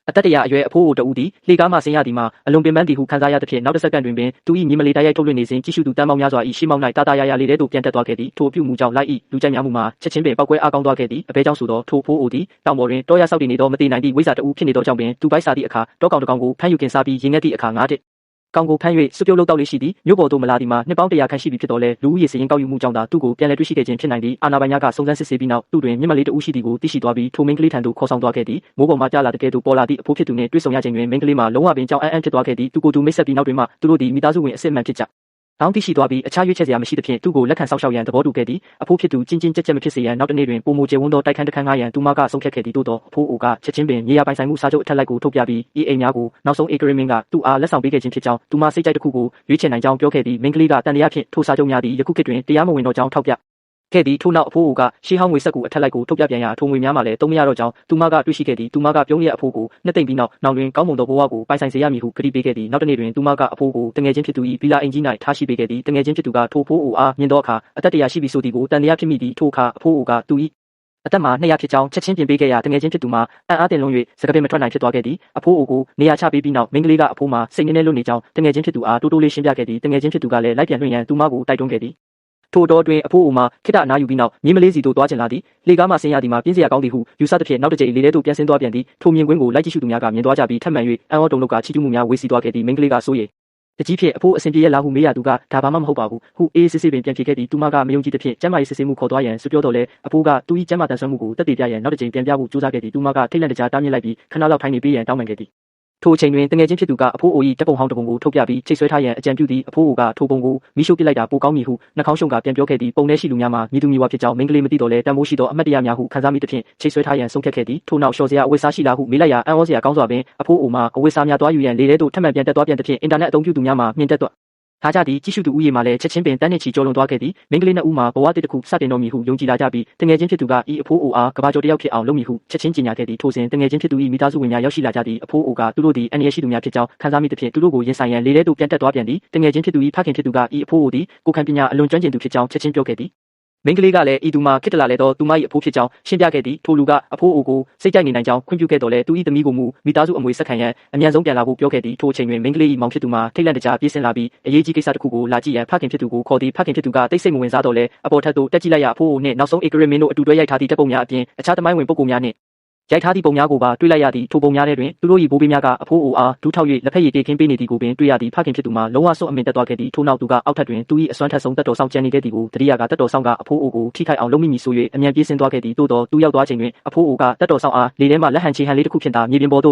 အသက်တရာအရွယ်အဖိုးအိုတဦးသည်လေကားမှဆင်းရသည်မှာအလွန်ပင်ပန်းသည်ဟုခံစားရသဖြင့်နောက်တစ်စက္ကန့်တွင်ပင်သူ၏မြေမလေတိုက်ရိုက်ထုတ်လွှင့်နေစဉ်ကြည့်ရှုသူတန်းပေါင်းများစွာ၏ရှေ့မှောက်၌တာတာယာယာလေထဲသို့ပြန်တက်သွားခဲ့သည်ထိုအပြုမှုကြောင့်လိုက်၏လူကြိုက်များမှုမှာချက်ချင်းပင်ပောက်ကွဲအားကောင်းသွားခဲ့သည်အဘဲကြောင့်ဆိုသောထိုဖိုးအိုသည်တောင်ပေါ်တွင်တောရဆောက်တည်နေသောမတည်နိုင်သည့်ဝိဇ္ဇာတဦးဖြစ်နေသောကြောင့်ပင်သူပိုက်စားသည့်အခါတောကောင်တစ်ကောင်ကိုဖမ်းယူခင်စားပြီးရင်ငက်သည့်အခါငါးတစ်ကောင်ကိုဖမ်း၍စွပြုတ်လုတောက်လေးရှိသည်မြို့ပေါ်သို့မလာသည်မှာနှစ်ပေါင်း100ခန့်ရှိပြီဖြစ်တော်လဲလူဦးရေစရင်ကောက်ယူမှုကြောင့်သာသူ့ကိုပြန်လည်တွေ့ရှိခဲ့ခြင်းဖြစ်နိုင်သည်အာနာပိုင်များကစုံစမ်းစစ်ဆေးပြီးနောက်သူ့တွင်မျက်မလေးတဦးရှိသည်ကိုသိရှိသွားပြီးထိုမိန်းကလေးထံသို့ခေါ်ဆောင်သွားခဲ့သည်မိုးပေါ်မှကျလာတဲ့ကဲ့သို့ပေါ်လာသည့်အဖိုးဖြစ်သူနှင့်တွေ့ဆုံရခြင်းတွင်မိန်းကလေးမှာလုံးဝပင်ကြောင်အန်းဖြစ်သွားခဲ့သည်သူကိုယ်သူမိတ်ဆက်ပြီးနောက်တွင်မှသူတို့သည်မိသားစုဝင်အစစ်အမှန်ဖြစ်ကြတောင်းသိရှိသွားပြီးအခြားရွေးချယ်စရာမရှိသဖြင့်သူ့ကိုလက်ခံဆောက်ရှောက်ရန်သဘောတူခဲ့သည်အဖိုးဖြစ်သူချင်းချင်းကြက်ကြက်မဖြစ်စေရန်နောက်တစ်နေ့တွင်ပုံမူကျဝန်းသောတိုက်ခန်းတစ်ခန်းငှားရန်သူမကဆုံးဖြတ်ခဲ့သည်သို့သောအဖိုးအိုကချက်ချင်းပင်မြေယာပိုင်ဆိုင်မှုစာချုပ်အထက်လိုက်ကိုထုတ်ပြပြီးဤအိမ်များကိုနောက်ဆုံးဧကရမင်းကသူ့အားလက်ဆောင်ပေးခဲ့ခြင်းဖြစ်ကြောင်းသူမစိတ်ကြိုက်တစ်ခုကိုရွေးချယ်နိုင်ကြောင်းပြောခဲ့သည်မိန်းကလေးကတန်တရားဖြင့်ထိုစာချုပ်များသည်ယခုခေတ်တွင်တရားမဝင်တော့ကြောင်းထောက်ပြခဲ့သည်ထို့နောက်အဖိုးအိုကရှေးဟောင်းငွေဆက်ကူအထက်လိုက်ကိုထုတ်ပြပြန်ရာထိုငွေများမှလည်းသုံးမရတော့ကြောင်းသူမကတွေ့ရှိခဲ့သည်သူမကပြုံးရအဖိုးကိုနှစ်သိမ့်ပြီးနောက်တွင်ကောင်းမွန်သောဘဝကိုပိုင်ဆိုင်စေရမည်ဟုကတိပေးခဲ့သည်နောက်တစ်နေ့တွင်သူမကအဖိုးကိုတငယ်ချင်းဖြစ်သူ၏ဗီလာအိမ်ကြီး၌ထားရှိပေးခဲ့သည်တငယ်ချင်းဖြစ်သူကထိုဖိုးအိုအားမြင်သောအခါအသက်တရာရှိပြီဆိုသည်ကိုတန်တရားဖြစ်မိသည်ထိုအခါအဖိုးအိုကသူ၏အသက်မှာ200ဖြစ်ကြောင်းချက်ချင်းပြင်ပေးခဲ့ရာတငယ်ချင်းဖြစ်သူမှာအံ့အားတင်လုံး၍စကားပင်မထွက်နိုင်ဖြစ်သွားခဲ့သည်အဖိုးအိုကိုနေရာချပေးပြီးနောက်မိန်းကလေးကအဖိုးမှာစိတ်နှဲလွတ်နေကြောင်းတငယ်ချင်းဖြစ်သူအားတိုးတိုးလေးရှင်းပြခဲ့သည်တငယ်ချင်းဖြစ်သူကလည်းလိုက်ပြန်လွှင့်ရန်သူမကိုတိုက်တွန်းခဲ့သည်ထိုတော်တွင်အဖိုးအိုမှာခိတ္တအနားယူပြီးနောက်မြေမလေးစီသို့သွားချင်လာသည်လေကားမှဆင်းရသည်မှာပြင်းစရာကောင်းသည်ဟုယူဆသဖြင့်နောက်တစ်ကြိမ်လေထဲသို့ပြန်ဆင်းသွားပြန်သည်ထိုမြင်ကွင်းကိုလိုက်ကြည့်ရှုသူများကမြင်သွားကြပြီးထပ်မံ၍အံ့ဩတုန်လှုပ်ကချီးကျူးမှုများဝေစီသွားခဲ့သည်မိန်းကလေးကစိုးရိမ်တကြီးဖြင့်အဖိုးအစဉ်ပြေရလားဟုမေးရသူကဒါဘာမှမဟုတ်ပါဘူးဟုအေးစစ်စစ်ပင်ပြန်ဖြေခဲ့သည်သူမကမယုံကြည်သဖြင့်ကျမ်းမာရေးစစ်ဆေးမှုခေါ်သွားရန်ဆိုပြောတော့လဲအဖိုးကသူ၏ကျမ်းမာတန်ဆွမ်းမှုကိုတက်တည်ပြရန်နောက်တစ်ကြိမ်ပြန်ပြဖို့ကြိုးစားခဲ့သည်သူမကထိတ်လန့်တကြားတားမြစ်လိုက်ပြီးခဏလောက်ထိုင်နေပေးရန်တောင်းပန်ခဲ့သည်ထိုအချိန်တွင်တငယ်ချင်းဖြစ်သူကအဖိုးအို၏တပ်ပုံဟောင်းတစ်ပုံကိုထုတ်ပြပြီးချိတ်ဆွဲထားရန်အကြံပြုသည်အဖိုးအိုကထိုပုံကိုမိရှို့ပစ်လိုက်တာပိုကောင်းမည်ဟုနှာခေါင်းရှုံကပြန်ပြောခဲ့သည်ပုံထဲရှိလူများမှာမိသူမိဝါဖြစ်ကြောင်းမိန်းကလေးမသိတော့လဲတန်ဖိုးရှိသောအမတ်တရားများဟုခံစားမိသဖြင့်ချိတ်ဆွဲထားရန်ဆုံးဖြတ်ခဲ့သည်ထို့နောက်လျှော်စရာအဝတ်စားရှိလားဟုမေးလိုက်ရာအံ့ဩစရာကောင်းစွာပင်အဖိုးအိုမှာအဝတ်စားများသွားယူရန်လေထဲသို့ထပ်မံပြန်တက်သွားပြန်သဖြင့်အင်တာနက်အသုံးပြုသူများမှာမြင်တက်သွားထားကြသည်ကြည့်ရှုသူဦးရေမှာလည်းချက်ချင်းပင်တန်းနှစ်ချီကျော်လွန်သွားခဲ့သည်မိန်းကလေးနှစ်ဦးမှာဘဝတစ်ခုစတင်တော်မူဟုယုံကြည်လာကြပြီးတငယ်ချင်းဖြစ်သူကဤအဖိုးအိုအားကဘာကျော်တစ်ယောက်ဖြစ်အောင်လုပ်မည်ဟုချက်ချင်းကြေညာခဲ့သည်ထိုစဉ်တငယ်ချင်းဖြစ်သူ၏မိသားစုဝင်များရောက်ရှိလာကြသည်အဖိုးအိုကသူတို့သည်အန္တရာယ်ရှိသူများဖြစ်ကြောင်းခံစားမိသဖြင့်သူတို့ကိုရင်ဆိုင်ရန်လေထဲသို့ပြန်တက်သွားပြန်သည်တငယ်ချင်းဖြစ်သူ၏ဖခင်ဖြစ်သူကဤအဖိုးအိုသည်ကိုယ်ခံပညာအလွန်ကျွမ်းကျင်သူဖြစ်ကြောင်းချက်ချင်းပြောခဲ့သည်မိန်းကလေးကလည်းဤသူမှာခိတ္တလာလေသောသူမ၏အဖိုးဖြစ်ကြောင်းရှင်းပြခဲ့သည်ထိုလူကအဖိုးအိုကိုစိတ်ကြိုက်နေနိုင်ကြောင်းခွင့်ပြုခဲ့တော်လဲသူ၏သမီးကိုမူမိသားစုအမွေဆက်ခံရန်အမြန်ဆုံးပြန်လာဖို့ပြောခဲ့သည်ထိုအချိန်တွင်မိန်းကလေး၏မောင်ဖြစ်သူမှာထိတ်လန့်တကြားပြေးဆင်းလာပြီးအရေးကြီးကိစ္စတစ်ခုကိုလာကြည့်ရန်ဖခင်ဖြစ်သူကိုခေါ်သည်ဖခင်ဖြစ်သူကတိတ်ဆိတ်မဝင်စားတော်လဲအပေါ်ထပ်သို့တက်ကြည့်လိုက်ရအဖိုးအိုနှင့်နောက်ဆုံးဧကရမင်းတို့အတူတွဲရိုက်ထားသည့်တပ်ပုံများအပြင်အခြားသမိုင်းဝင်ပုဂ္ဂိုလ်များနှင့်ရိုက်ထားသည့်ပုံများကိုပါတွေ့လိုက်ရသည်ထိုပုံများထဲတွင်သူတို့၏ဘိုးဘေးများကအဖိုးအိုအားဒူးထောက်၍လက်ဖက်ရည်တေးခင်းပေးနေသည်ကိုပင်တွေ့ရသည်ဖခင်ဖြစ်သူမှာလုံးဝစွန့်အမင်တက်သွားခဲ့သည်ထို့နောက်သူကအောက်ထပ်တွင်သူ၏အစွမ်းထက်ဆုံးတက်တော်ဆောင်ကျန်နေခဲ့သည်ကိုတတိယကတက်တော်ဆောင်ကအဖိုးအိုကိုထိခိုက်အောင်လုပ်မိမည်ဆို၍အမြန်ပြေးဆင်းသွားခဲ့သည်သို့တော်သူရောက်သွားချိန်တွင်အဖိုးအိုကတက်တော်ဆောင်အားလေထဲမှလက်ဟန်ချေဟန်လေးတစ်ခုဖြင့်သာမြေပြင်ပေါ်သို့